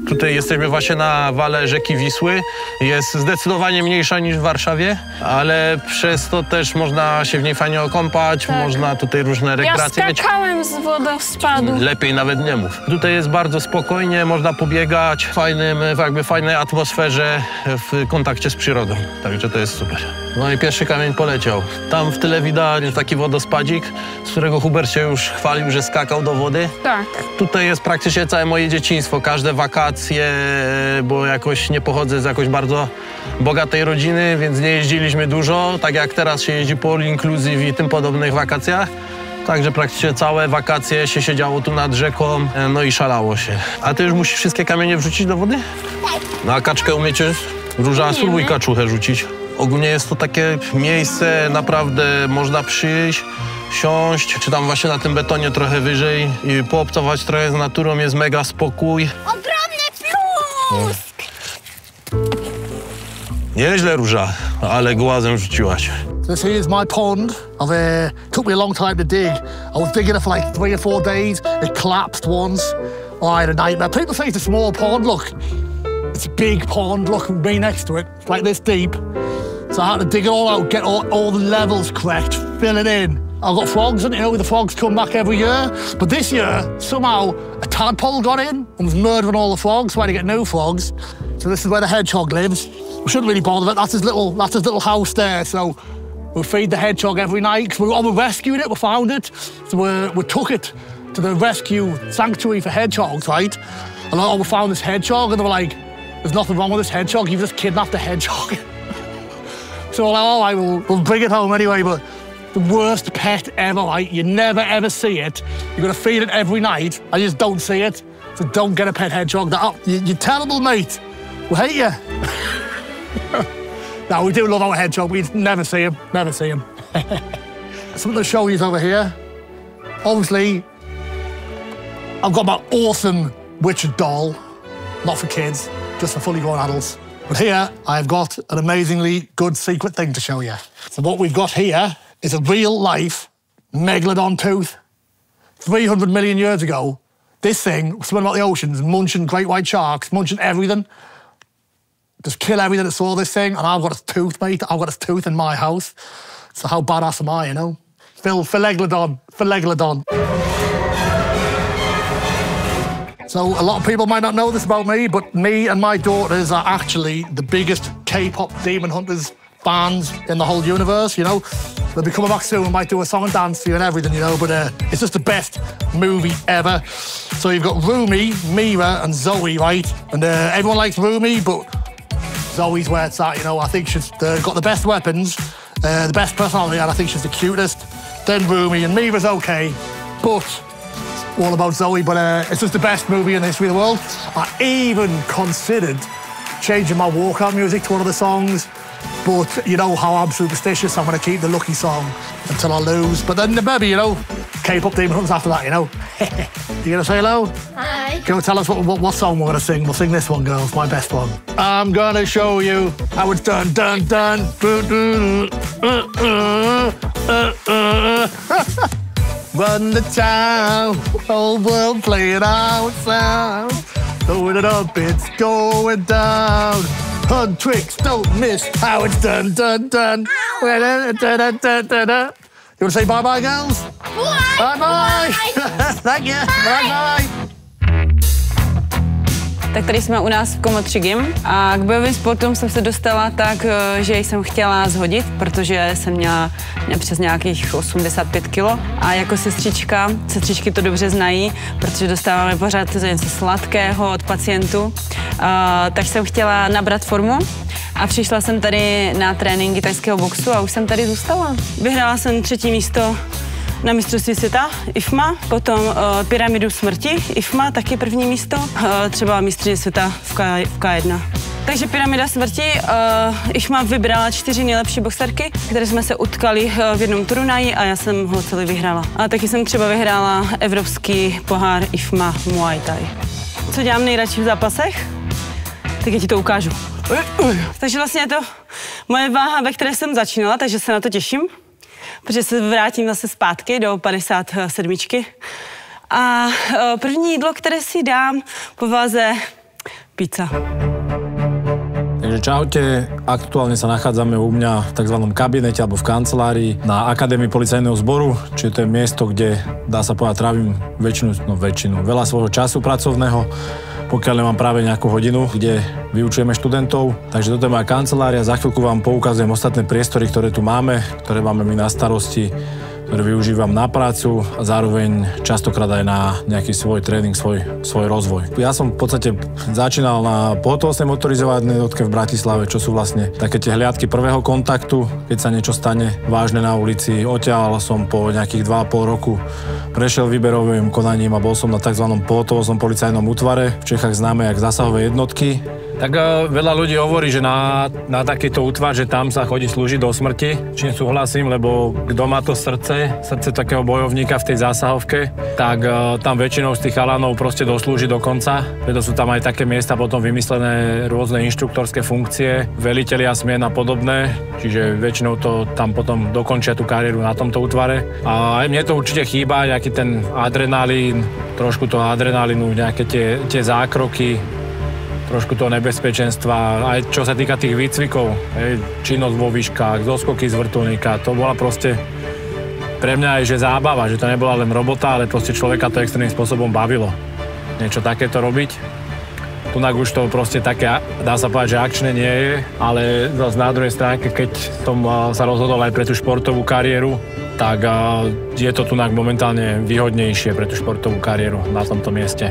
Tutaj jesteśmy właśnie na wale rzeki Wisły. Jest zdecydowanie mniejsza niż w Warszawie, ale przez to też można się w niej fajnie okąpać, można tutaj różne rekreacje mieć. Ja skakałem z wodospadu. Lepiej nawet nie mów. Tutaj jest bardzo spokojnie, można pobiegać w fajnej atmosferze, w kontakcie z przyrodą. Także to jest super. No i pierwszy kamień poleciał. Tam w tyle widać taki wodospadzik, z którego Hubert się już chwalił, że skakał do wody. Tak. Tutaj jest praktycznie całe moje dzieciństwo, każde wakacje, bo jakoś nie pochodzę z jakoś bardzo bogatej rodziny, więc nie jeździliśmy dużo, tak jak teraz się jeździ po all inclusive i tym podobnych wakacjach. Także praktycznie całe wakacje się siedziało tu nad rzeką, no i szalało się. A ty już musisz wszystkie kamienie wrzucić do wody? Tak. No a kaczkę umiecie? Róża, spróbuj kaczuchę rzucić. Ogólnie jest to takie miejsce, naprawdę można przyjść, siąść, czy tam właśnie na tym betonie trochę wyżej i poobcować trochę z naturą, jest mega spokój. Ogromny plusk! Nieźle, Róża, ale głazem rzuciłaś. This here is my pond. Took me a long time to dig. I was digging it for like 3 or 4 days. It collapsed once. I had a nightmare. People say it's a small pond. Look, it's a big pond. Look, me next to it. It's like this deep. So I had to dig it all out, get all the levels correct, fill it in. I've got frogs in it, you know, the frogs come back every year. But this year, somehow, a tadpole got in and was murdering all the frogs, so I had to get new frogs. So this is where the hedgehog lives. We shouldn't really bother with it. That's his little house there. So we feed the hedgehog every night. Cause we rescued it, we found it. So we took it to the rescue sanctuary for hedgehogs, right? And we found this hedgehog and they were like, there's nothing wrong with this hedgehog, you've just kidnapped the hedgehog. So we're like, all right, we'll bring it home anyway, but the worst pet ever, right? You never ever see it. You've got to feed it every night. I just don't see it. So don't get a pet hedgehog. You're terrible, mate. We hate you. No, we do love our hedgehog. We never see him. Never see him. Something to show you over here. Obviously, I've got my awesome Witcher doll. Not for kids, just for fully grown adults. But here, I've got an amazingly good secret thing to show you. So what we've got here is a real-life megalodon tooth. 300 million years ago, this thing was swimming about the oceans, munching great white sharks, munching everything. Just kill everything that saw this thing, and I've got its tooth, mate. I've got its tooth in my house. So how badass am I, you know? Phileglodon. So a lot of people might not know this about me, but me and my daughters are actually the biggest K-pop Demon Hunters fans in the whole universe, you know? They'll be coming back soon and might do a song and dance for you and everything, you know, but it's just the best movie ever. So you've got Rumi, Mira and Zoe, right? And everyone likes Rumi, but Zoe's where it's at, you know? I think she's got the best weapons, the best personality, and I think she's the cutest. Then Rumi, and Mira's okay, but all about Zoe, but it's just the best movie in the history of the world. I even considered changing my walkout music to one of the songs, but you know how I'm superstitious, I'm going to keep the Lucky song until I lose. But then maybe, you know, K-pop Demon Hunters after that, you know. You gonna say hello? Hi. Go tell us what song we're gonna sing. We'll sing this one, girls, my best one. I'm gonna show you how it's done, done, done. Run the town, whole world playing our sound. Throwing it up, it's going down. Hunt tricks, don't miss how it's done, done, done. You want to say bye-bye, girls? Bye-bye. Thank you. Bye-bye. Tak tady jsme u nás v Komotři Gym a k bojovým sportům jsem se dostala tak, že jsem chtěla zhodit, protože jsem měla přes nějakých 85 kilo a jako sestřičky to dobře znají, protože dostáváme pořád něco sladkého od pacientů, tak jsem chtěla nabrat formu a přišla jsem tady na tréninky thajského boxu a už jsem tady zůstala. Vyhrála jsem 3. místo na mistrovství světa IFMA, potom pyramidu smrti IFMA, taky 1. místo, třeba mistryně světa v K1. Takže pyramida smrti, IFMA vybrala 4 nejlepší boxerky, které jsme se utkali v jednom turnaji a já jsem ho celý vyhrála. A taky jsem třeba vyhrála evropský pohár IFMA Muay Thai. Co dělám nejradši v zápasech? Tak já ti to ukážu. Takže vlastně je to moje váha, ve které jsem začínala, takže se na to těším. Protože se vrátím zase zpátky do 57. A první jídlo, které si dám po váze pizza. Takže čaute, aktuálne sa nachádzame u mňa v tzv. Kabinete alebo v kancelárii na Akadémii policajného zboru, čiže to je miesto, kde dá sa povedať, trávim veľa svojho času pracovného, pokiaľ nemám práve nejakú hodinu, kde vyučujeme študentov. Takže toto je moja kancelária, za chvíľku vám poukazujem ostatné priestory, ktoré tu máme, ktoré máme my na starosti, ktoré využívam na prácu a zároveň častokrát aj na nejaký svoj tréning, svoj rozvoj. Ja som v podstate začínal na pohotovostnej motorizovanej jednotke v Bratislave, čo sú vlastne také tie hliadky prvého kontaktu, keď sa niečo stane vážne na ulici. Odtiaľ som po nejakých 2,5 roku prešiel výberovým konaním a bol som na tzv. Pohotovostnom policajnom útvare, v Čechách známe ako zásahové jednotky. Tak veľa ľudí hovorí, že na takýto útvar, že tam sa chodí slúžiť do smrti, čím súhlasím, lebo kto má to srdce takého bojovníka v tej zásahovke, tak tam väčšinou z tých chalanov proste doslúži do konca. Preto sú tam aj také miesta potom vymyslené rôzne inštruktorské funkcie, velitelia smien a podobné, čiže väčšinou to tam potom dokončia tú kariéru na tomto útvare. A aj mne to určite chýba, nejaký ten adrenalín, trošku toho adrenalínu, nejaké tie zákroky, trošku toho nebezpečenstva, aj čo sa týka tých výcvikov, činnosť vo výškach, zoskoky z vrtuľníka, to bola proste pre mňa aj že zábava, že to nebola len robota, ale proste človeka to extrémnym spôsobom bavilo. Niečo takéto robiť. Tunak už to proste také, dá sa povedať, že akčné nie je, ale zase na druhej stránke, keď som sa rozhodol aj pre tú športovú kariéru, tak je to tunak momentálne výhodnejšie pre tú športovú kariéru na tomto mieste.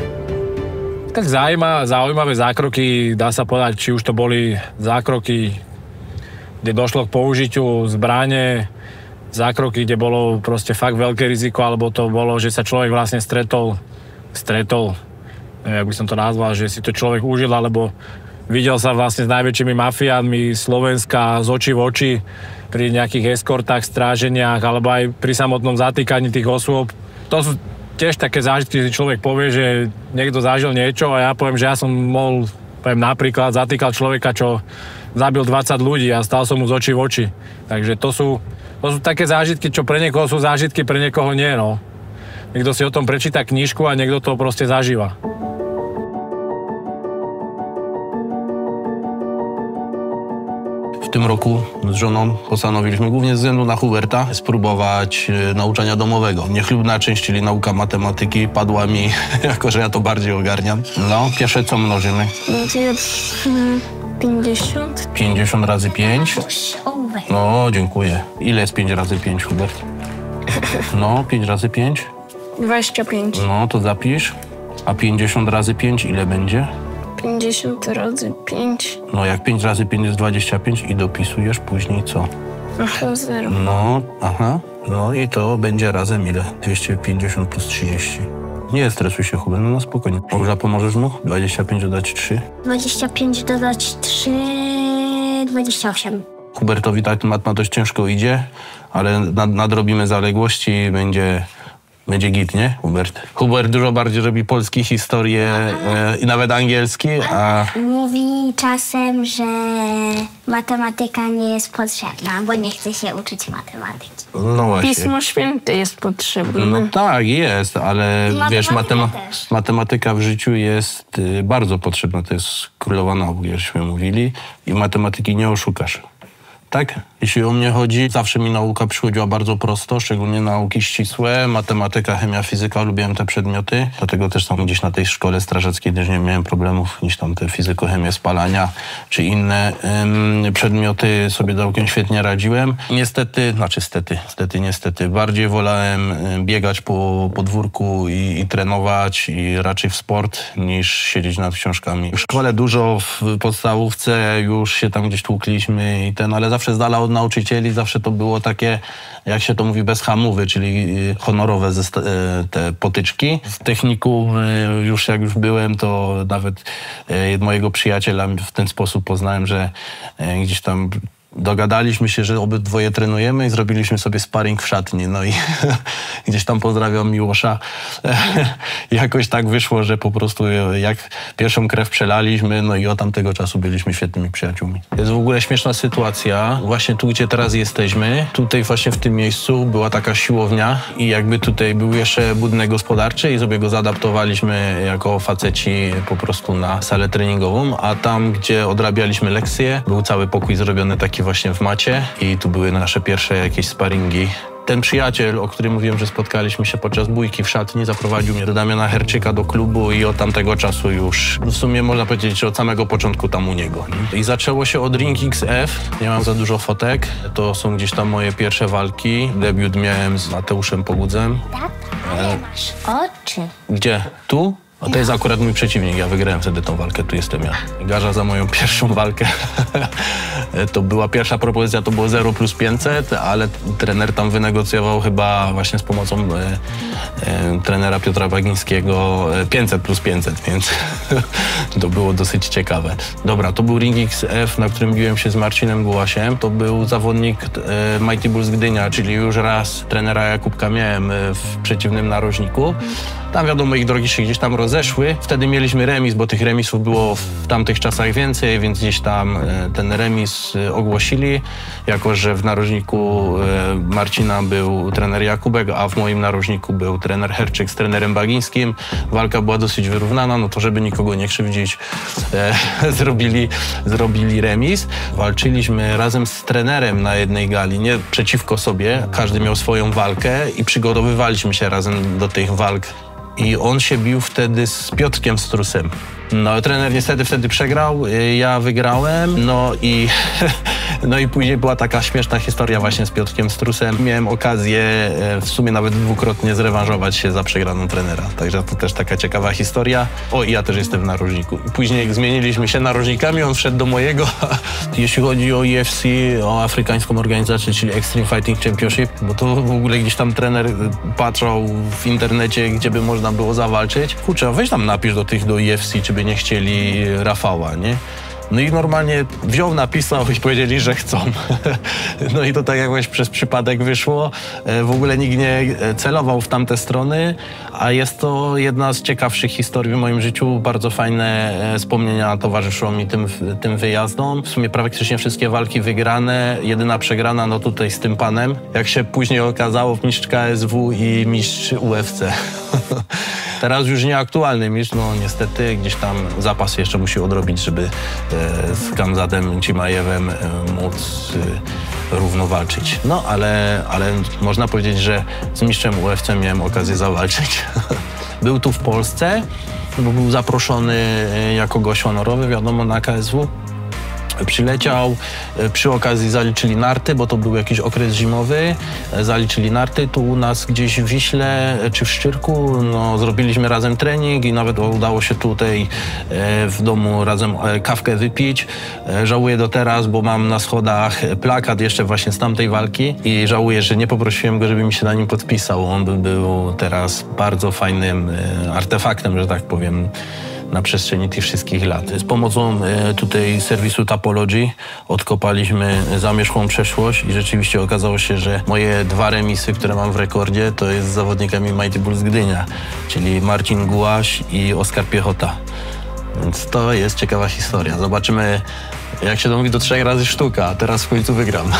Tak zaujímavé zákroky, dá sa povedať, či už to boli zákroky, kde došlo k použitiu zbrane, zákroky, kde bolo proste fakt veľké riziko, alebo to bolo, že sa človek vlastne stretol, neviem, jak by som to nazval, že si to človek užil, alebo videl sa vlastne s najväčšími mafiánmi Slovenska z očí v oči pri nejakých eskortách, stráženiach, alebo aj pri samotnom zatýkaní tých osôb. To sú tiež také zážitky, že človek povie, že niekto zažil niečo a ja poviem, že ja som napríklad zatýkal človeka, čo zabil 20 ľudí a stal som mu z očí v oči. Takže to sú také zážitky, čo pre niekoho sú zážitky, pre niekoho nie, no. Niekto si o tom prečíta knižku a niekto to proste zažíva. W tym roku z żoną postanowiliśmy głównie ze względu na Huberta spróbować nauczania domowego. Niechlubna część, czyli nauka matematyki, padła mi, jako że ja to bardziej ogarniam. No, pierwsze co mnożymy? No to jest 50. 50 razy 5? No, dziękuję. Ile jest 5 razy 5, Hubert? No, 5 razy 5? 25. No, to zapisz. A 50 razy 5 ile będzie? 50 razy 5. No, jak 5 razy 5 jest 25 i dopisujesz później co? Aha, 0. No, aha. No i to będzie razem ile? 250 plus 30. Nie stresuj się, Hubert, no spokojnie. Olga, pomożesz mu? 25 dodać 3. 25 dodać 3, 28. Hubertowi ta matma dość ciężko idzie, ale nadrobimy zaległości i będzie git, nie, Hubert? Hubert dużo bardziej robi polskie historie i nawet angielski, a... Mówi czasem, że matematyka nie jest potrzebna, bo nie chce się uczyć matematyki. No właśnie. Pismo Święte jest potrzebne. No tak, jest, ale wiesz, matematyka w życiu jest bardzo potrzebna. To jest królowa nauk, jakśmy mówili, i matematyki nie oszukasz. Tak? Jeśli o mnie chodzi, zawsze mi nauka przychodziła bardzo prosto, szczególnie nauki ścisłe, matematyka, chemia, fizyka, lubiłem te przedmioty. Dlatego też tam gdzieś na tej szkole strażackiej też nie miałem problemów, niż tam te fizyko, chemię, spalania czy inne przedmioty sobie całkiem świetnie radziłem. Niestety, bardziej wolałem biegać po podwórku i trenować i raczej w sport niż siedzieć nad książkami. W szkole dużo, w podstawówce już się tam gdzieś tłukliśmy ale zawsze z dala od nauczycieli, zawsze to było takie, jak się to mówi, bez hamowy, czyli honorowe te potyczki. W technikum jak już byłem, to nawet mojego przyjaciela w ten sposób poznałem, że gdzieś tam dogadaliśmy się, że obydwoje trenujemy i zrobiliśmy sobie sparring w szatni. No i gdzieś tam pozdrawiam Miłosza. Jakoś tak wyszło, że po prostu jak pierwszą krew przelaliśmy, no i od tamtego czasu byliśmy świetnymi przyjaciółmi. To jest w ogóle śmieszna sytuacja. Właśnie tu, gdzie teraz jesteśmy, tutaj właśnie w tym miejscu była taka siłownia i jakby tutaj był jeszcze budynek gospodarczy i sobie go zaadaptowaliśmy jako faceci po prostu na salę treningową, a tam, gdzie odrabialiśmy lekcje, był cały pokój zrobiony taki właśnie w macie i tu były nasze pierwsze jakieś sparingi. Ten przyjaciel, o którym mówiłem, że spotkaliśmy się podczas bójki w szatni, zaprowadził mnie do Damiana Herczyka do klubu i od tamtego czasu już w sumie można powiedzieć, że od samego początku tam u niego. Nie? I zaczęło się od Ring XF, nie mam za dużo fotek, to są gdzieś tam moje pierwsze walki. Debiut miałem z Mateuszem Pogudzem. Tak, ale masz oczy. Gdzie? Tu? A to jest akurat mój przeciwnik, ja wygrałem wtedy tą walkę, tu jestem ja. Garza za moją pierwszą walkę. To była pierwsza propozycja, to było 0+500, ale trener tam wynegocjował chyba właśnie z pomocą trenera Piotra Bagińskiego 500+500, więc to było dosyć ciekawe. Dobra, to był Ring XF, na którym biłem się z Marcinem Gułasiem. To był zawodnik Mighty Bulls Gdynia, czyli już raz trenera Jakubka miałem w przeciwnym narożniku. Tam wiadomo, ich drogi się gdzieś tam rozeszły. Wtedy mieliśmy remis, bo tych remisów było w tamtych czasach więcej, więc gdzieś tam ten remis ogłosili. Jako że w narożniku Marcina był trener Jakubek, a w moim narożniku był trener Herczyk z trenerem Bagińskim. Walka była dosyć wyrównana, no to żeby nikogo nie krzywdzić, zrobili remis. Walczyliśmy razem z trenerem na jednej gali, nie przeciwko sobie. Każdy miał swoją walkę i przygotowywaliśmy się razem do tych walk. I on się bił wtedy z Piotrkiem Strusem. No, trener niestety wtedy przegrał, ja wygrałem, no i później była taka śmieszna historia właśnie z Piotrkiem Strusem. Miałem okazję w sumie nawet dwukrotnie zrewanżować się za przegraną trenera, także to też taka ciekawa historia. O, i ja też jestem w narożniku. Później zmieniliśmy się narożnikami, on wszedł do mojego. Jeśli chodzi o UFC, o afrykańską organizację, czyli Extreme Fighting Championship, bo to w ogóle gdzieś tam trener patrzył w internecie, gdzie by można było zawalczyć. Kurczę, weź tam napisz do UFC, czy by nie chcieli Rafała, nie? No i normalnie wziął, napisał i powiedzieli, że chcą. No i to tak jakoś przez przypadek wyszło. W ogóle nikt nie celował w tamte strony, a jest to jedna z ciekawszych historii w moim życiu. Bardzo fajne wspomnienia towarzyszą mi tym wyjazdom. W sumie praktycznie wszystkie walki wygrane. Jedyna przegrana, no tutaj z tym panem. Jak się później okazało, mistrz KSW i mistrz UFC. Teraz już nieaktualny mistrz, no niestety gdzieś tam zapas jeszcze musi odrobić, żeby z Kamzadem Cimajewem móc równo walczyć. No ale można powiedzieć, że z mistrzem UFC miałem okazję zawalczyć. Był tu w Polsce, bo był zaproszony jako gość honorowy, wiadomo, na KSW. Przyleciał, przy okazji zaliczyli narty, bo to był jakiś okres zimowy, zaliczyli narty tu u nas gdzieś w Wiśle czy w Szczyrku, no zrobiliśmy razem trening i nawet udało się tutaj w domu razem kawkę wypić. Żałuję do teraz, bo mam na schodach plakat jeszcze właśnie z tamtej walki i żałuję, że nie poprosiłem go, żeby mi się na nim podpisał. On by był teraz bardzo fajnym artefaktem, że tak powiem, na przestrzeni tych wszystkich lat. Z pomocą tutaj serwisu Tapology odkopaliśmy zamierzchłą przeszłość i rzeczywiście okazało się, że moje 2 remisy, które mam w rekordzie, to jest z zawodnikami Mighty Bulls Gdynia, czyli Marcin Gułaś i Oskar Piechota. Więc to jest ciekawa historia. Zobaczymy, jak się to mówi, do 3 razy sztuka, a teraz w końcu wygram.